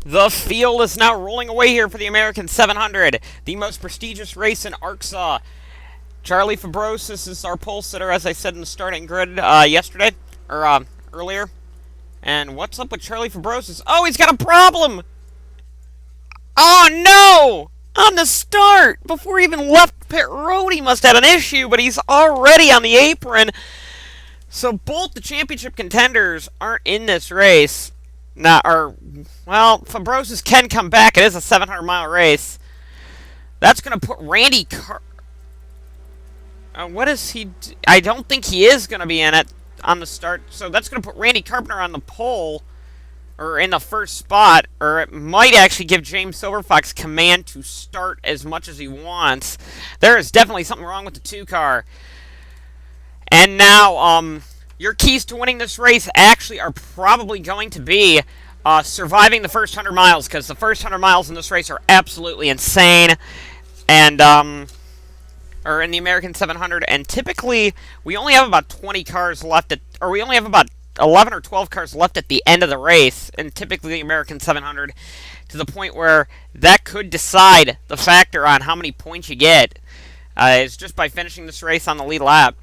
The field is now rolling away here for the American 700, the most prestigious race in ARCSOA. Charlie Fabrosis is our pole sitter, as I said in the starting grid yesterday, or earlier. And what's up with Charlie Fabrosis? Oh, he's got a problem! Oh, no! On the start! Before he even left pit road, he must have an issue, but he's already on the apron. So both the championship contenders aren't in this race. Well, Fabrosis can come back. It is a 700-mile race. That's going to put Randy what is he... I don't think he is going to be in it on the start. So that's going to put Randy Carpenter on the pole, or in the first spot, or it might actually give James Silverfox command to start as much as he wants. There is definitely something wrong with the 2-car. And now, your keys to winning this race actually are probably going to be surviving the first 100 miles, because the first 100 miles in this race are absolutely insane. And, or in the American 700, and typically we only have about 20 cars left or we only have about 11 or 12 cars left at the end of the race, and typically the American 700, to the point where that could decide the factor on how many points you get, is just by finishing this race on the lead lap.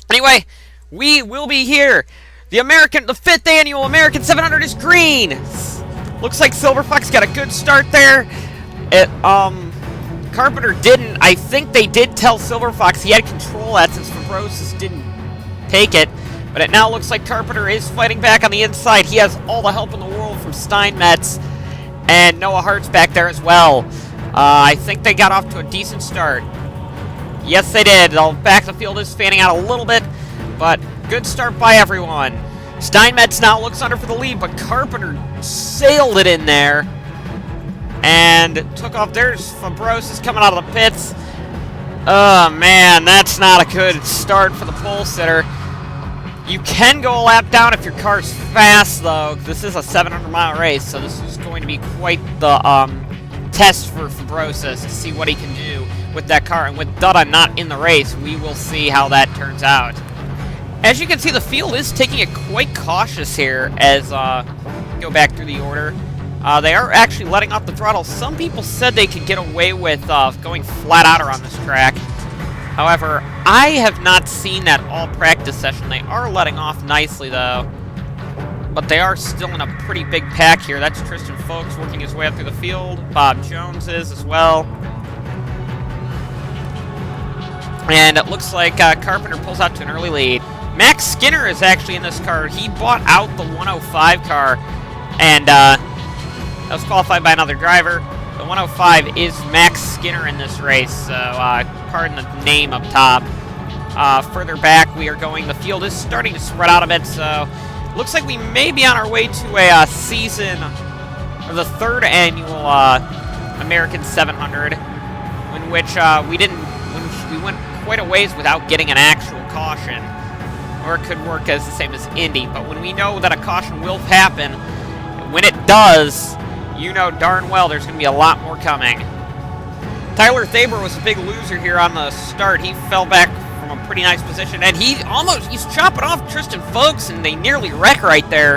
Anyway, we will be here. The 5th annual American 700 is green. Looks like Silverfox got a good start there. Carpenter didn't. I think they did tell Silverfox he had control that since Fabrosis didn't take it. But it now looks like Carpenter is fighting back on the inside. He has all the help in the world from Steinmetz and Noah Hart's back there as well. I think they got off to a decent start. Yes, they did. The back of the field is fanning out a little bit, but good start by everyone. Steinmetz now looks under for the lead, but Carpenter sailed it in there and took off. There's Fabrosis coming out of the pits. Oh, man, that's not a good start for the pole sitter. You can go a lap down if your car's fast, though. This is a 700-mile race, so this is going to be quite the test for Fabrosis to see what he can do with that car. And with Dutta not in the race, we will see how that turns out. As you can see, the field is taking it quite cautious here as go back through the order. They are actually letting off the throttle. Some people said they could get away with going flat out around this track. However, I have not seen that all practice session. They are letting off nicely, though. But they are still in a pretty big pack here. That's Tristan Folks working his way up through the field. Bob Jones is as well. And it looks like Carpenter pulls out to an early lead. Max Skinner is actually in this car. He bought out the 105 car, and that was qualified by another driver. The 105 is Max Skinner in this race, so pardon the name up top. Further back, we are going. The field is starting to spread out a bit, so looks like we may be on our way to a season, or the 3rd annual American 700, in which we went quite a ways without getting an actual caution. Or it could work as the same as Indy, but when we know that a caution will happen, when it does, you know darn well there's going to be a lot more coming. Tyler Thaber was a big loser here on the start. He fell back from a pretty nice position, and he's chopping off Tristan Folks, and they nearly wreck right there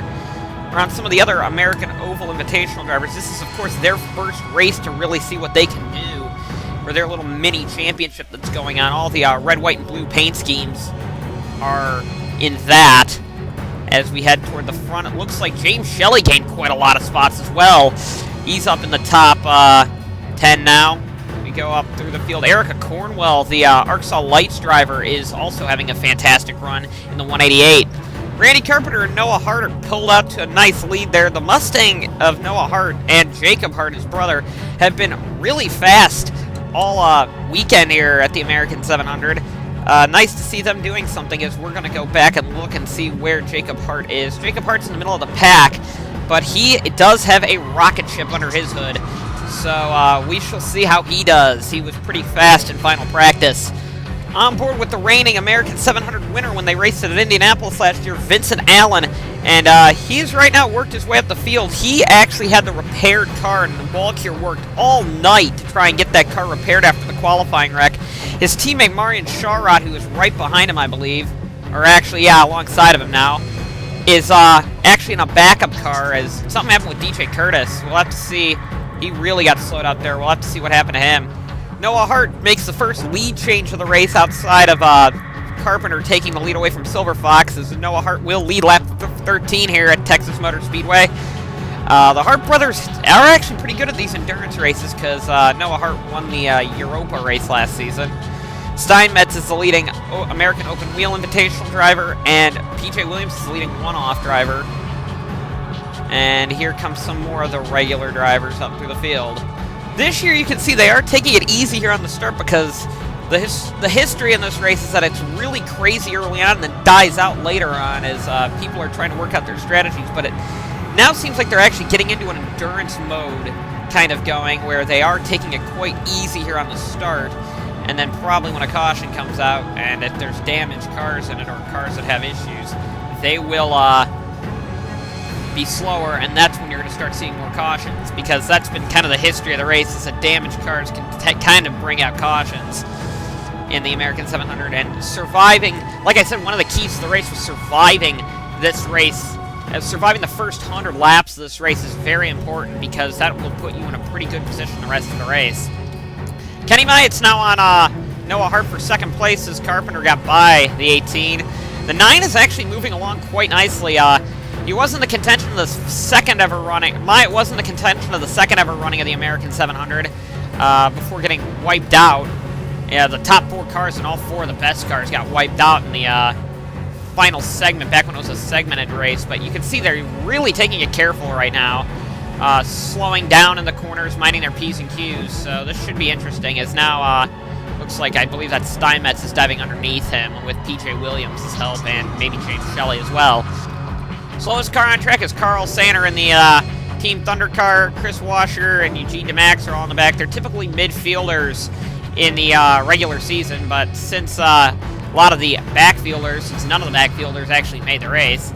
around some of the other American Oval Invitational drivers. This is, of course, their first race to really see what they can do for their little mini championship that's going on. All the red, white, and blue paint schemes are in that. As we head toward the front, it looks like James Shelley gained quite a lot of spots as well. He's up in the top 10 now. We go up through the field. Erica Cornwell, the ARCSOA Lights driver, is also having a fantastic run in the 188. Randy Carpenter and Noah Hart are pulled out to a nice lead there. The Mustang of Noah Hart and Jacob Hart, his brother, have been really fast all weekend here at the American 700. Nice to see them doing something, as we're going to go back and look and see where Jacob Hart is. Jacob Hart's in the middle of the pack, but he does have a rocket ship under his hood, so we shall see how he does. He was pretty fast in final practice. On board with the reigning American 700 winner when they raced it at Indianapolis last year, Vincent Allen, and he's right now worked his way up the field. He actually had the repaired car, and the Walkier worked all night to try and get that car repaired after the qualifying wreck. His teammate Marian Sharrod, who is right behind him, I believe, or actually, yeah, alongside of him now, is actually in a backup car, as something happened with DJ Curtis. We'll have to see. He really got slowed out there. We'll have to see what happened to him. Noah Hart makes the first lead change of the race outside of Carpenter taking the lead away from Silver Fox, as Noah Hart will lead lap 13 here at Texas Motor Speedway. The Hart brothers are actually pretty good at these endurance races, because Noah Hart won the Europa race last season. Steinmetz is the leading American Open Wheel Invitational driver, and PJ Williams is the leading one-off driver. And here comes some more of the regular drivers up through the field. This year you can see they are taking it easy here on the start, because the history in this race is that it's really crazy early on and then dies out later on as people are trying to work out their strategies. But it now seems like they're actually getting into an endurance mode kind of going, where they are taking it quite easy here on the start. And then probably when a caution comes out, and if there's damaged cars in it or cars that have issues, they will be slower, and that's when you're going to start seeing more cautions, because that's been kind of the history of the race, is that damaged cars can kind of bring out cautions in the American 700. And surviving, like I said, one of the keys to the race was surviving this race. Surviving the first 100 laps of this race is very important, because that will put you in a pretty good position the rest of the race. Kenny Myatt's now on Noah Hart for second place, as Carpenter got by the 18. The 9 is actually moving along quite nicely. He wasn't the contention of the second ever running. Myatt wasn't the contention of the second ever running of the American 700 before getting wiped out. Yeah, the top 4 cars and all 4 of the best cars got wiped out in the final segment, back when it was a segmented race. But you can see they're really taking it careful right now. Slowing down in the corners, minding their P's and Q's. So this should be interesting, as now looks like, I believe that Steinmetz is diving underneath him with PJ Williams' help, and maybe James Shelley as well. Slowest car on track is Carl Sander in the Team Thunder car. Chris Washer and Eugene DeMax are all in the back. They're typically midfielders in the regular season, but since a lot of the backfielders, since none of the backfielders actually made the race,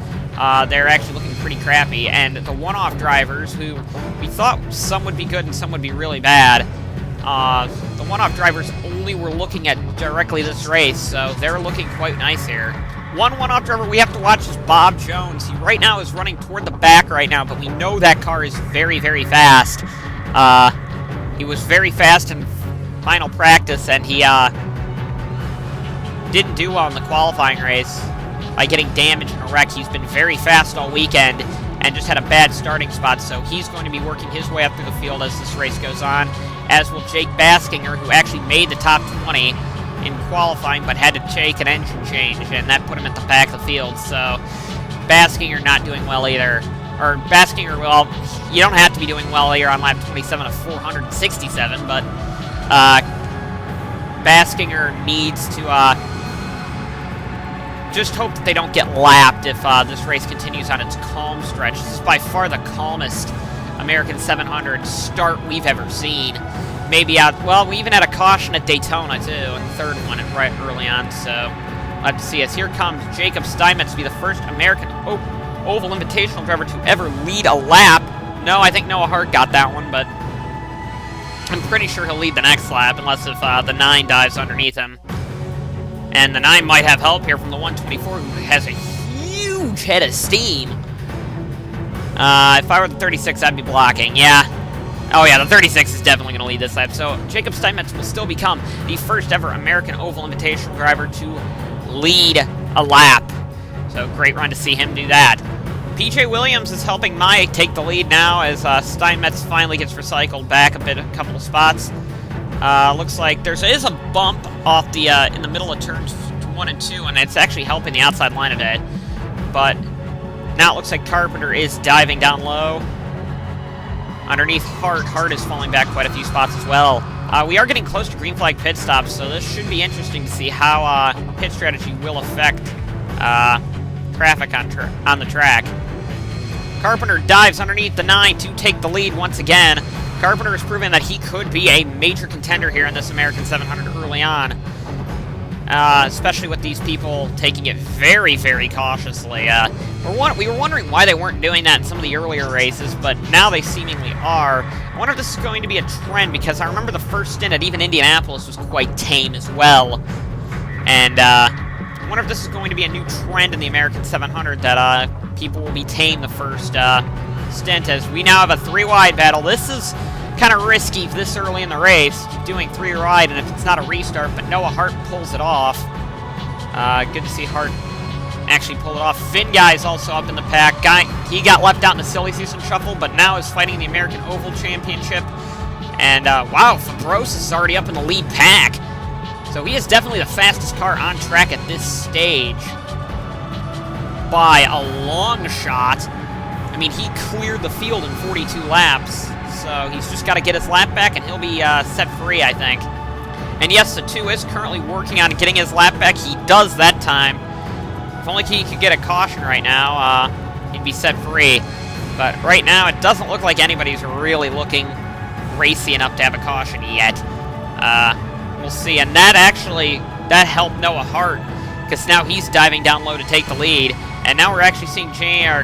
they're actually looking pretty crappy. And the one-off drivers, who we thought some would be good and some would be really bad, the one-off drivers only were looking at directly this race, so they're looking quite nice here. One-off driver we have to watch is Bob Jones. He right now is running toward the back right now, but we know that car is very, very fast. He was very fast in final practice, and he didn't do well in the qualifying race by getting damaged in a wreck. He's been very fast all weekend and just had a bad starting spot, so he's going to be working his way up through the field as this race goes on, as will Jake Baskinger, who actually made the top 20 in qualifying, but had to take an engine change, and that put him at the back of the field. So Baskinger not doing well either. Or Baskinger, well, you don't have to be doing well here on lap 27 of 467, but Baskinger needs to just hope that they don't get lapped if this race continues on its calm stretch. This is by far the calmest American 700 start we've ever seen. Maybe well, we even had a caution at Daytona, too, and the third one right early on, so we'll have to see. As here comes Jacob Steinmetz to be the first American Oval Invitational driver to ever lead a lap. No, I think Noah Hart got that one, but I'm pretty sure he'll lead the next lap, unless if the 9 dives underneath him. And the 9 might have help here from the 124, who has a huge head of steam. If I were the 36, I'd be blocking, yeah. Oh yeah, the 36 is definitely going to lead this lap. So Jacob Steinmetz will still become the first ever American Oval Invitational driver to lead a lap. So great run to see him do that. PJ Williams is helping Mike take the lead now, as Steinmetz finally gets recycled back a couple of spots. Looks like there is a bump off the in the middle of turns 1 and 2, and it's actually helping the outside line of it. But now it looks like Carpenter is diving down low. Underneath Hart. Hart is falling back quite a few spots as well. We are getting close to green flag pit stops, so this should be interesting to see how pit strategy will affect traffic on the track. Carpenter dives underneath the 9 to take the lead once again. Carpenter has proven that he could be a major contender here in this American 700 early on, especially with these people taking it very, very cautiously. We were wondering why they weren't doing that in some of the earlier races, but now they seemingly are. I wonder if this is going to be a trend, because I remember the first stint at even Indianapolis was quite tame as well. And I wonder if this is going to be a new trend in the American 700, that people will be tame the first stint, as we now have a 3-wide battle. This is kind of risky this early in the race, doing 3 wide, and if it's not a restart, but Noah Hart pulls it off. Good to see Hart actually pull it off. Finn Guy's also up in the pack. He got left out in the silly season shuffle, but now is fighting the American Oval Championship. And, wow, Fabros is already up in the lead pack. So he is definitely the fastest car on track at this stage by a long shot. I mean, he cleared the field in 42 laps, so he's just got to get his lap back, and he'll be set free, I think. And yes, the 2 is currently working on getting his lap back. He does that time. If only he could get a caution right now, he'd be set free. But right now, it doesn't look like anybody's really looking racy enough to have a caution yet. We'll see. And that helped Noah Hart, because now he's diving down low to take the lead. And now we're actually seeing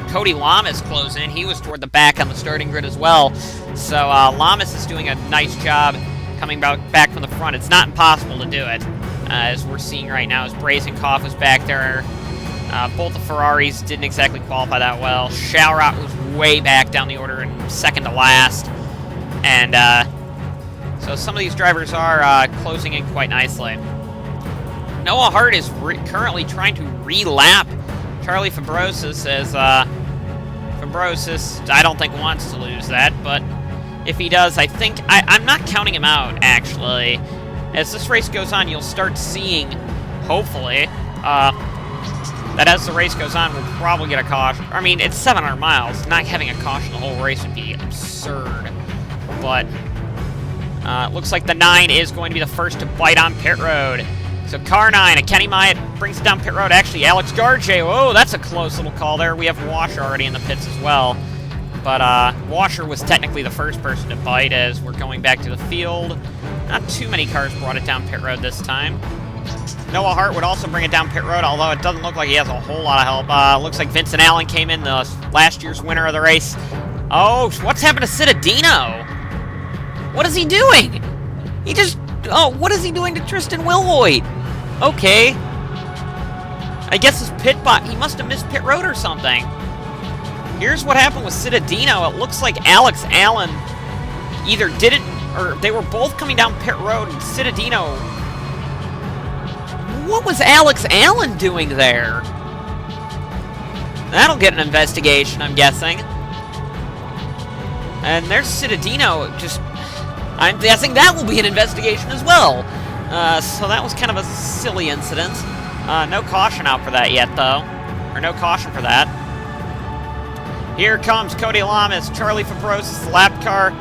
Cody Lamas close in. He was toward the back on the starting grid as well. So Lamas is doing a nice job coming back from the front. It's not impossible to do it, as we're seeing right now, as Brazenkopf was back there. Both the Ferraris didn't exactly qualify that well. Shalrot was way back down the order in second to last. And so some of these drivers are closing in quite nicely. Noah Hart is currently trying to re-lap Charlie Fabrosis, as Fabrosis, I don't think, wants to lose that, but if he does, I think, I'm not counting him out, actually. As this race goes on, you'll start seeing, hopefully, that as the race goes on, we'll probably get a caution. I mean, it's 700 miles. Not having a caution the whole race would be absurd. But it looks like the 9 is going to be the first to bite on pit road. So car 9, a Kenny Myatt brings it down pit road. Actually, Alex Garjay. Oh, that's a close little call there. We have Washer already in the pits as well. But Washer was technically the first person to bite, as we're going back to the field. Not too many cars brought it down pit road this time. Noah Hart would also bring it down pit road, although it doesn't look like he has a whole lot of help. Looks like Vincent Allen came in, the last year's winner of the race. Oh, what's happened to Cittadino? What is he doing? What is he doing to Tristan Wilhoit? Okay. I guess his he must have missed pit road or something. Here's what happened with Cittadino. It looks like Alex Allen either didn't, or they were both coming down pit road, and Cittadino... What was Alex Allen doing there? That'll get an investigation, I'm guessing. And there's Cittadino, I'm guessing that will be an investigation as well. So that was kind of a silly incident. No caution out for that yet, though. Or no caution for that. Here comes Cody Lamas, Charlie Fabrosis, the lap car.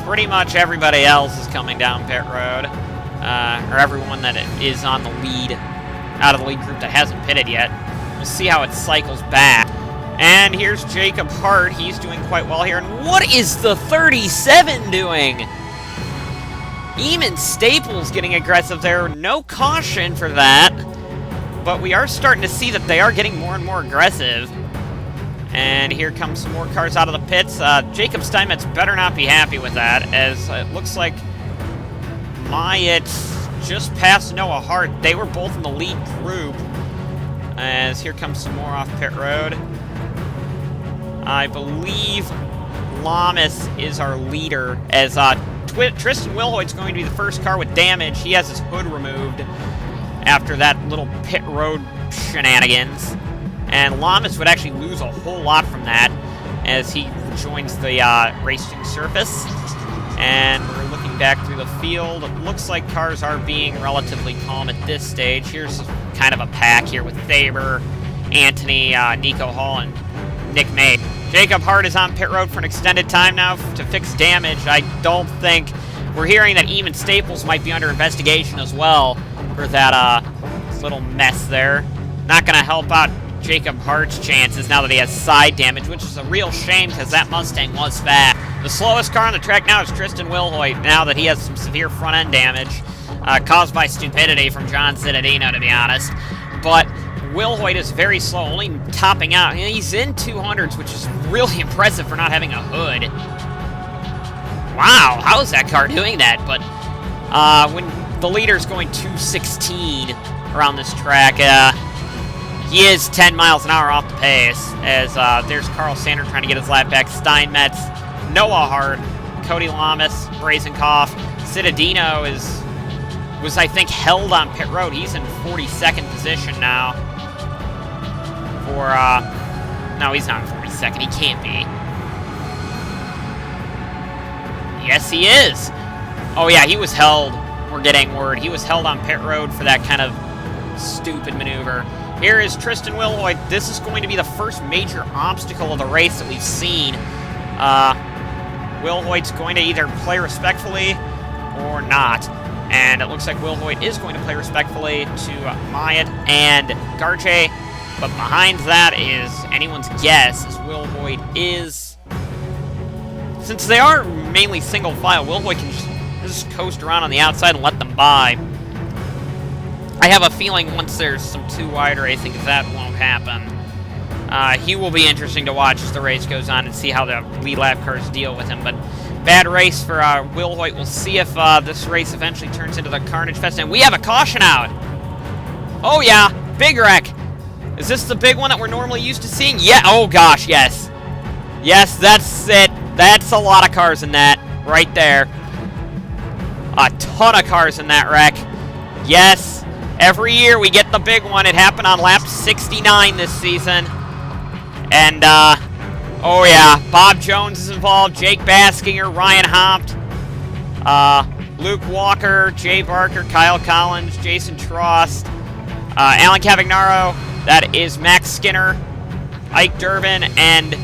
Pretty much everybody else is coming down pit road. Or everyone that is on the lead, out of the lead group that hasn't pitted yet. We'll see how it cycles back. And here's Jacob Hart. He's doing quite well here. And what is the 37 doing? Eamon Staples getting aggressive there. No caution for that. But we are starting to see that they are getting more and more aggressive. And here comes some more cars out of the pits. Jacob Steinmetz better not be happy with that, as it looks like Myatt just passed Noah Hart. They were both in the lead group. As here comes some more off pit road. I believe Lamas is our leader, as Tristan Wilhoit's going to be the first car with damage. He has his hood removed after that little pit road shenanigans. And Lamas would actually lose a whole lot from that, as he joins the racing surface. And we're looking back through the field. It looks like cars are being relatively calm at this stage. Here's kind of a pack here with Faber, Anthony, Nico Hall, and Nick May. Jacob Hart is on pit road for an extended time now to fix damage. I don't think... We're hearing that Eamon Staples might be under investigation as well for that little mess there. Not going to help out Jacob Hart's chances now that he has side damage, which is a real shame because that Mustang was fast. The slowest car on the track now is Tristan Wilhoit, now that he has some severe front-end damage caused by stupidity from John Cittadino, to be honest. But Wilhoit is very slow, only topping out. He's in 200s, which is really impressive for not having a hood. Wow, how is that car doing that? But when the leader's going 216 around this track, he is 10 miles an hour off the pace, as there's Carl Sander trying to get his lap back, Steinmetz, Noah Hart, Cody Lamas, Brazenkopf, Cittadino was, I think, held on pit road. He's in 42nd position now. No, he's not in 42nd. He can't be. Yes, he is. Oh, yeah, he was held. We're getting word. He was held on pit road for that kind of stupid maneuver. Here is Tristan Wilhoit. This is going to be the first major obstacle of the race that we've seen. Wilhoit's going to either play respectfully or not. And it looks like Wilhoit is going to play respectfully to Myatt and Garche. But behind that is anyone's guess, as Wilhoit is... Since they are mainly single file, Wilhoit can just coast around on the outside and let them by. I have a feeling once there's some too wide racing, that won't happen. He will be interesting to watch as the race goes on and see how the lead lap cars deal with him. But bad race for Wilhoit. We'll see if this race eventually turns into the Carnage Fest. And we have a caution out. Oh, yeah. Big wreck. Is this the big one that we're normally used to seeing? Yeah. Oh, gosh, yes. Yes, that's it. That's a lot of cars in that. Right there. A ton of cars in that wreck. Yes. Every year we get the big one. It happened on lap 69 this season. And, oh yeah, Bob Jones is involved, Jake Baskinger, Ryan Haupt, Luke Walker, Jay Barker, Kyle Collins, Jason Trost, Alan Cavagnaro, that is Max Skinner, Ike Durbin, and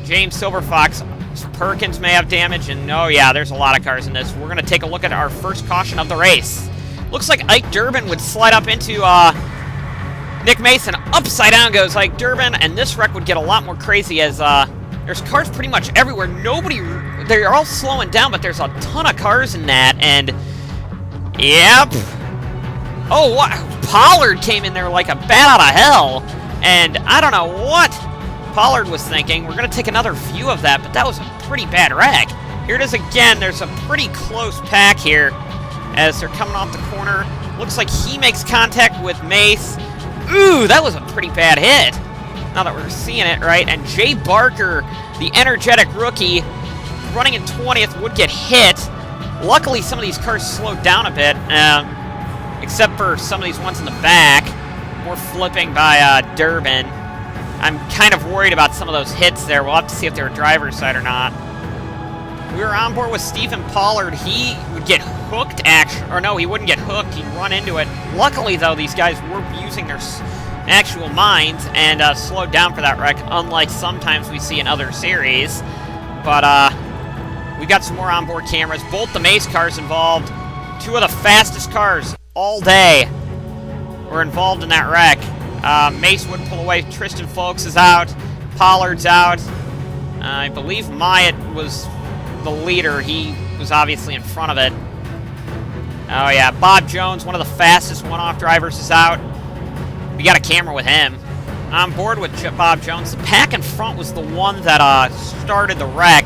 James Silverfox. Perkins may have damage, and oh yeah, there's a lot of cars in this. We're going to take a look at our first caution of the race. Looks like Ike Durbin would slide up into, Nick Mason. Upside down goes Ike Durbin, and this wreck would get a lot more crazy as there's cars pretty much everywhere. They're all slowing down, but there's a ton of cars in that, and yep. Oh, what? Pollard came in there like a bat out of hell, and I don't know what Pollard was thinking. We're going to take another view of that, but that was a pretty bad wreck. Here it is again. There's a pretty close pack here as they're coming off the corner. Looks like he makes contact with Mace. Ooh, that was a pretty bad hit. Now that we're seeing it, right? And Jay Barker, the energetic rookie, running in 20th, would get hit. Luckily, some of these cars slowed down a bit, except for some of these ones in the back. More flipping by Durbin. I'm kind of worried about some of those hits there. We'll have to see if they're driver's side or not. We were on board with Stephen Pollard. He would get hooked, actually. Or no, he wouldn't get hooked. He'd run into it. Luckily, though, these guys were using their actual minds and slowed down for that wreck, unlike sometimes we see in other series. But we got some more onboard cameras. Both the Mace cars involved. Two of the fastest cars all day were involved in that wreck. Mace would pull away. Tristan Folks is out. Pollard's out. I believe Myatt was the leader. He was obviously in front of it. Oh yeah, Bob Jones, one of the fastest one-off drivers, is out. We got a camera with him. On board with Bob Jones. The pack in front was the one that started the wreck.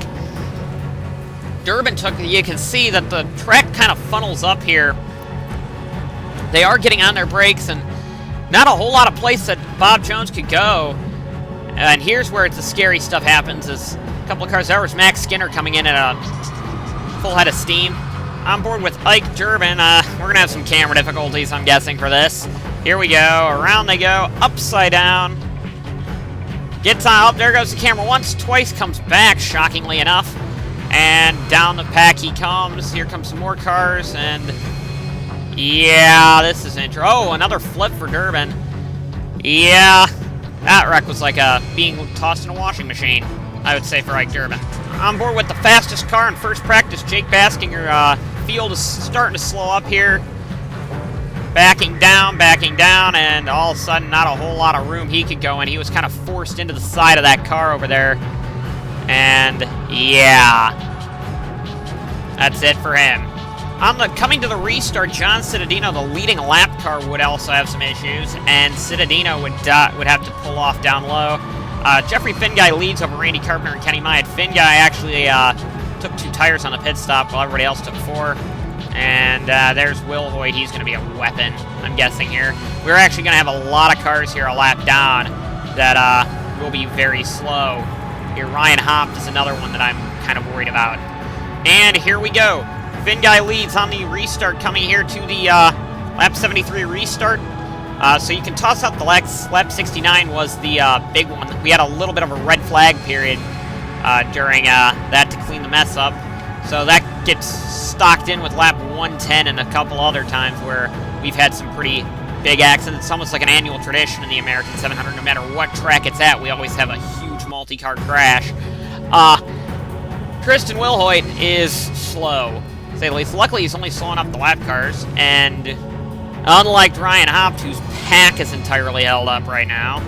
Durbin took, you can see that the track kind of funnels up here. They are getting on their brakes, and not a whole lot of place that Bob Jones could go. And here's where the scary stuff happens, is a couple of cars. There was Max Skinner coming in at a full head of steam. On board with Ike Durbin. We're going to have some camera difficulties, I'm guessing, for this. Here we go. Around they go. Upside down. Gets on. Oh, there goes the camera. Once, twice, comes back, shockingly enough. And down the pack he comes. Here comes some more cars. And yeah, this is intro. Oh, another flip for Durbin. Yeah. That wreck was like being tossed in a washing machine, I would say, for Ike Durbin. On board with the fastest car in first practice, Jake Baskinger. Field is starting to slow up here. Backing down, and all of a sudden, not a whole lot of room he could go in. He was kind of forced into the side of that car over there. And, yeah. That's it for him. Coming to the restart, John Cittadino, the leading lap car, would also have some issues, and Cittadino would have to pull off down low. Jeffrey Finguy leads over Randy Carpenter and Kenny Myatt. Finguy actually took 2 tires on the pit stop, while everybody else took 4. And there's Will Hoyt. He's going to be a weapon, I'm guessing here. We're actually going to have a lot of cars here a lap down that will be very slow. Here, Ryan Hopt is another one that I'm kind of worried about. And here we go. Finn Guy leads on the restart coming here to the lap 73 restart. So you can toss out the lap 69 was the big one. We had a little bit of a red flag period during that to clean the mess up. So that gets stocked in with lap 110 and a couple other times where we've had some pretty big accidents. It's almost like an annual tradition in the American 700. No matter what track it's at, we always have a huge multi-car crash. Tristan Wilhoit is slow, to say the least. Luckily, he's only slowing up the lap cars, and unlike Ryan Hopt, whose pack is entirely held up right now,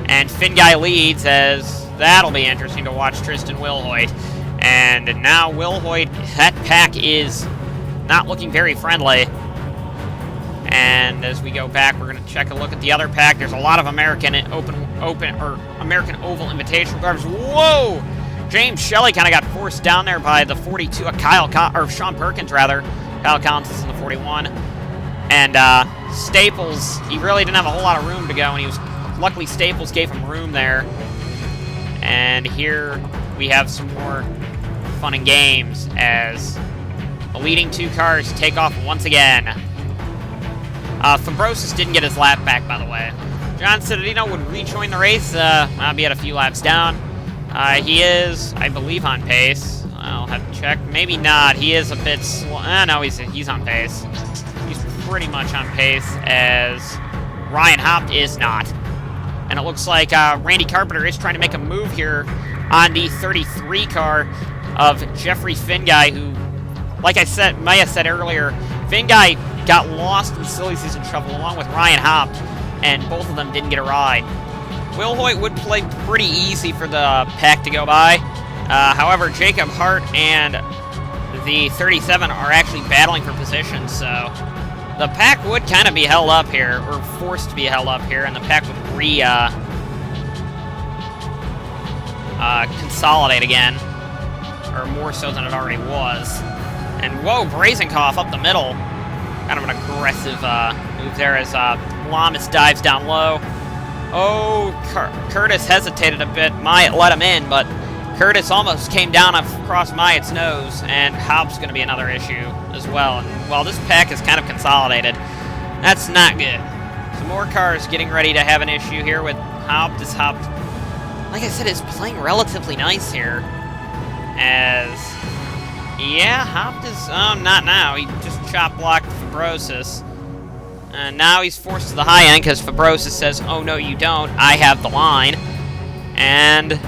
and Finn Guy leads, as that'll be interesting to watch Tristan Wilhoit. And now Wilhoit, that pack is not looking very friendly. And as we go back, we're going to check a look at the other pack. There's a lot of American American Oval Invitational drivers. Whoa! James Shelley kind of got forced down there by the 42, Sean Perkins rather. Kyle Collins is in the 41. And Staples, he really didn't have a whole lot of room to go, and luckily Staples gave him room there. And here we have some more fun and games as the leading two cars take off once again. Fabrosis didn't get his lap back, by the way. John Cittadino would rejoin the race. I'll be at a few laps down. He is, I believe, on pace. I'll have to check. Maybe not. He is a bit slow. No, he's on pace. He's pretty much on pace, as Ryan Hopt is not. And it looks like Randy Carpenter is trying to make a move here on the 33 car of Jeffrey Finguy, who, like I said, Maya said earlier, Finguy got lost in silly season trouble along with Ryan Hopt, and both of them didn't get a ride. Will Hoyt would play pretty easy for the pack to go by. However, Jacob Hart and the 37 are actually battling for position, so the pack would kind of be held up here, or forced to be held up here, and the pack would consolidate again, or more so than it already was. And whoa, Brazenkoff up the middle. Kind of an aggressive move there as Lamas dives down low. Oh, Curtis hesitated a bit. Myatt let him in, but Curtis almost came down across Myatt's nose, and Hop's going to be another issue as well. And while this pack is kind of consolidated, that's not good. Some more cars getting ready to have an issue here with Hop. This Hop, like I said, is playing relatively nice here. As, yeah, Hop is, not now. He just chop-blocked Fabrosis. And now he's forced to the high end because Fabrosis says, oh, no, you don't. I have the line. And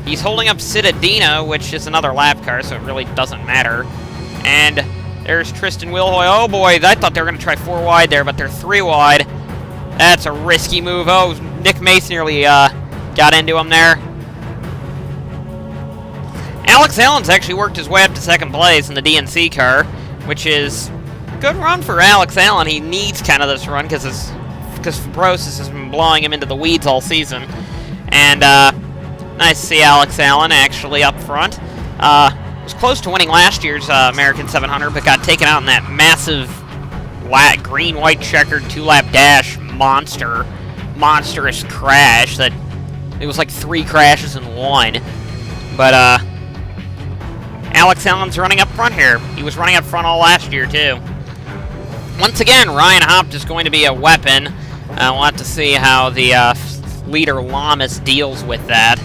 he's holding up Cittadino, which is another lap car, so it really doesn't matter. And there's Tristan Wilhoit. Oh, boy, I thought they were going to try 4 wide there, but they're 3 wide. That's a risky move. Oh, Nick Mace nearly got into him there. Alex Allen's actually worked his way up to second place in the DNC car, which is good run for Alex Allen. He needs kind of this run because Fabrosis has been blowing him into the weeds all season. And nice to see Alex Allen actually up front. Was close to winning last year's American 700, but got taken out in that massive green-white checkered 2-lap dash monstrous crash that it was like 3 crashes in one. But Alex Allen's running up front here. He was running up front all last year too. Once again, Ryan Hopt is going to be a weapon. We'll have to see how the leader Lamas deals with that.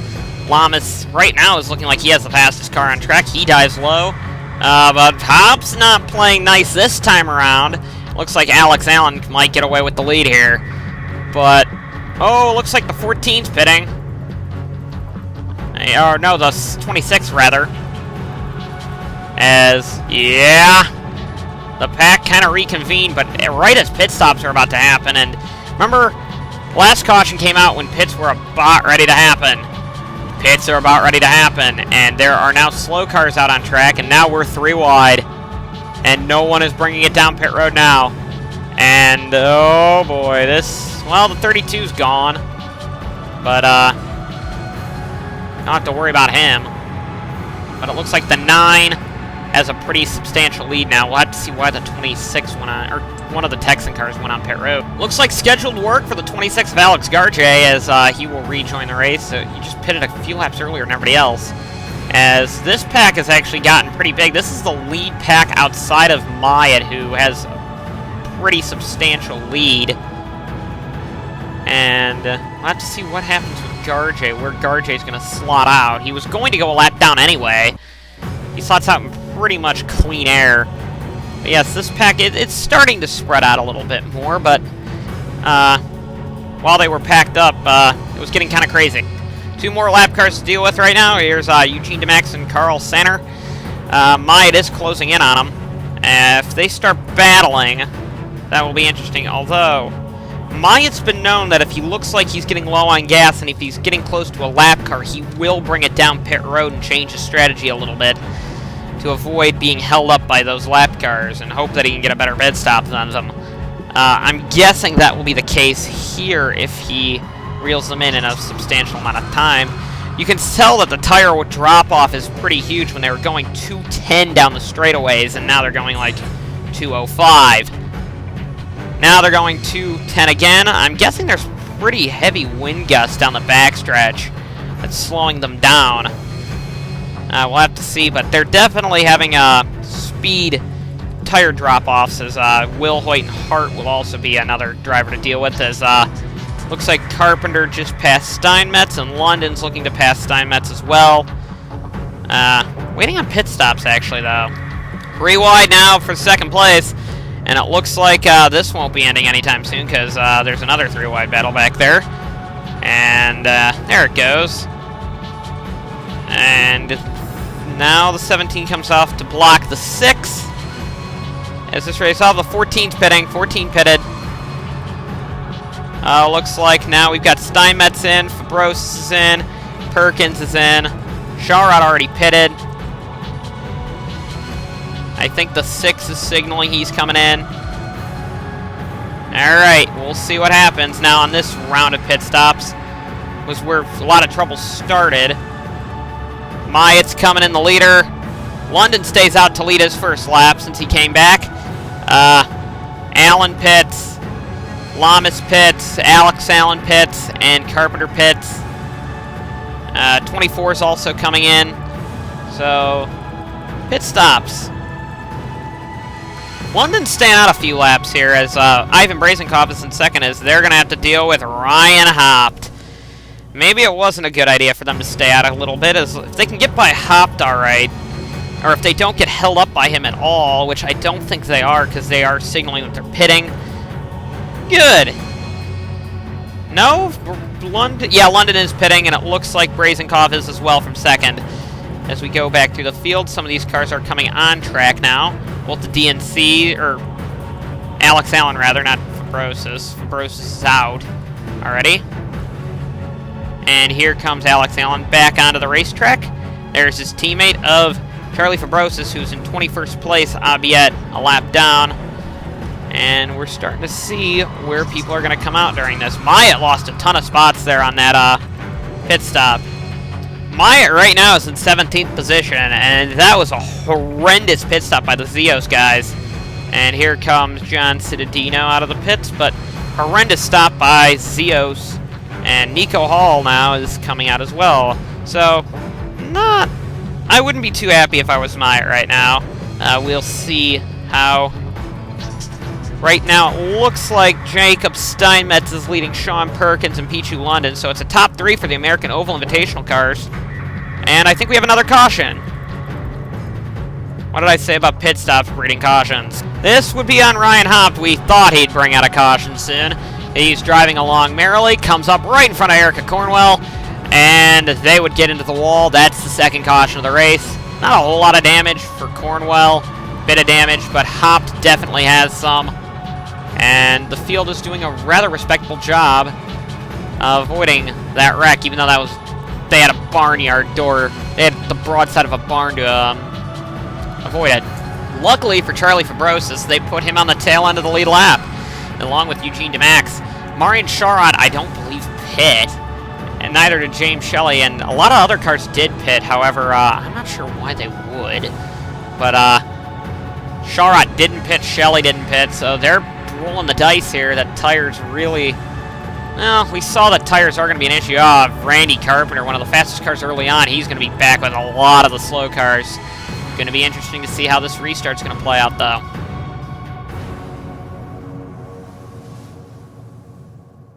Lamas right now is looking like he has the fastest car on track. He dives low, but Hop's not playing nice this time around. Looks like Alex Allen might get away with the lead here. But, oh, looks like the 14's pitting. Or no, the 26 rather. As, yeah, the pack kind of reconvened, but right as pit stops are about to happen. And remember, last caution came out when pits were about ready to happen. Pits are about ready to happen, and there are now slow cars out on track, and now we're 3 wide, and no one is bringing it down pit road now. And, oh boy, well, the 32's gone, but, not have to worry about him. But it looks like the 9 has a pretty substantial lead now. We'll have to see why the 26 went on, or one of the Texan cars went on pit road. Looks like scheduled work for the 26 of Alex Garjay, as he will rejoin the race. So he just pitted a few laps earlier than everybody else. As this pack has actually gotten pretty big. This is the lead pack outside of Myatt, who has a pretty substantial lead. And we'll have to see what happens with Garjay, where Garjay's going to slot out. He was going to go a lap down anyway. He slots out in pretty much clean air. But yes, this pack, it's starting to spread out a little bit more, but while they were packed up, it was getting kind of crazy. 2 more lap cars to deal with right now. Here's Eugene DeMax and Carl Sanner. Myatt is closing in on them. If they start battling, that will be interesting, although Myatt's been known that if he looks like he's getting low on gas and if he's getting close to a lap car, he will bring it down pit road and change his strategy a little bit to avoid being held up by those lap cars and hope that he can get a better bed stop on them. I'm guessing that will be the case here if he reels them in a substantial amount of time. You can tell that the tire drop-off is pretty huge when they were going 210 down the straightaways, and now they're going like 205. Now they're going 210 again. I'm guessing there's pretty heavy wind gusts down the backstretch that's slowing them down. We'll have to see, but they're definitely having speed tire drop-offs, as Will Hoyt and Hart will also be another driver to deal with, as looks like Carpenter just passed Steinmetz, and London's looking to pass Steinmetz as well. Waiting on pit stops, actually, though. 3 wide now for second place, and it looks like this won't be ending anytime soon, because there's another 3 wide battle back there. And there it goes. And now the 17 comes off to block the 6. As this race off, the 14's pitting. 14 pitted. Looks like now we've got Steinmetz in, Fabros is in, Perkins is in, Sharrod already pitted. I think the 6 is signaling he's coming in. Alright, we'll see what happens. Now on this round of pit stops was where a lot of trouble started. Myatt's coming in the leader. London stays out to lead his first lap since he came back. Allen pits. Lamas pits. Alex Allen pits. And Carpenter pits. 24 is also coming in. So, pit stops. London's staying out a few laps here, as Ivan Brazenkopf is in second, as they're going to have to deal with Ryan Hopt. Maybe it wasn't a good idea for them to stay out a little bit, as if they can get by Hopt alright, or if they don't get held up by him at all, which I don't think they are, because they are signaling that they're pitting. Good. No? London? Yeah, London is pitting, and it looks like Brazenkopf is as well from second. As we go back through the field, some of these cars are coming on track now. Both the DNC, or Alex Allen rather, not Fabrosis. Fabrosis is out already. And here comes Alex Allen back onto the racetrack. There's his teammate of Charlie Fabrosis, who's in 21st place, albeit a lap down. And we're starting to see where people are going to come out during this. Myatt lost a ton of spots there on that pit stop. Myatt right now is in 17th position, and that was a horrendous pit stop by the Zeos guys. And here comes John Cittadino out of the pits, but horrendous stop by Zeos. And Nico Hall now is coming out as well. So, I wouldn't be too happy if I was Myatt right now. We'll see how. Right now, it looks like Jacob Steinmetz is leading Sean Perkins and Pichu London, so it's a top 3 for the American Oval Invitational cars. And I think we have another caution. What did I say about pit stops breeding cautions? This would be on Ryan Hopt. We thought he'd bring out a caution soon. He's driving along merrily, comes up right in front of Erica Cornwell, and they would get into the wall. That's the second caution of the race. Not a whole lot of damage for Cornwell, bit of damage, but Hopt definitely has some. And the field is doing a rather respectable job of avoiding that wreck, even though that was, they had a barnyard door. They had the broadside of a barn to avoid it. Luckily for Charlie Fabrosis, they put him on the tail end of the lead lap, along with Eugene DeMax. Marian Sharrod, I don't believe, pit, and neither did James Shelley, and a lot of other cars did pit. However, I'm not sure why they would. But Sharot didn't pit, Shelley didn't pit, so they're rolling the dice here. That tire's really... Well, we saw that tires are going to be an issue. Randy Carpenter, one of the fastest cars early on, he's going to be back with a lot of the slow cars. Going to be interesting to see how this restart's going to play out, though.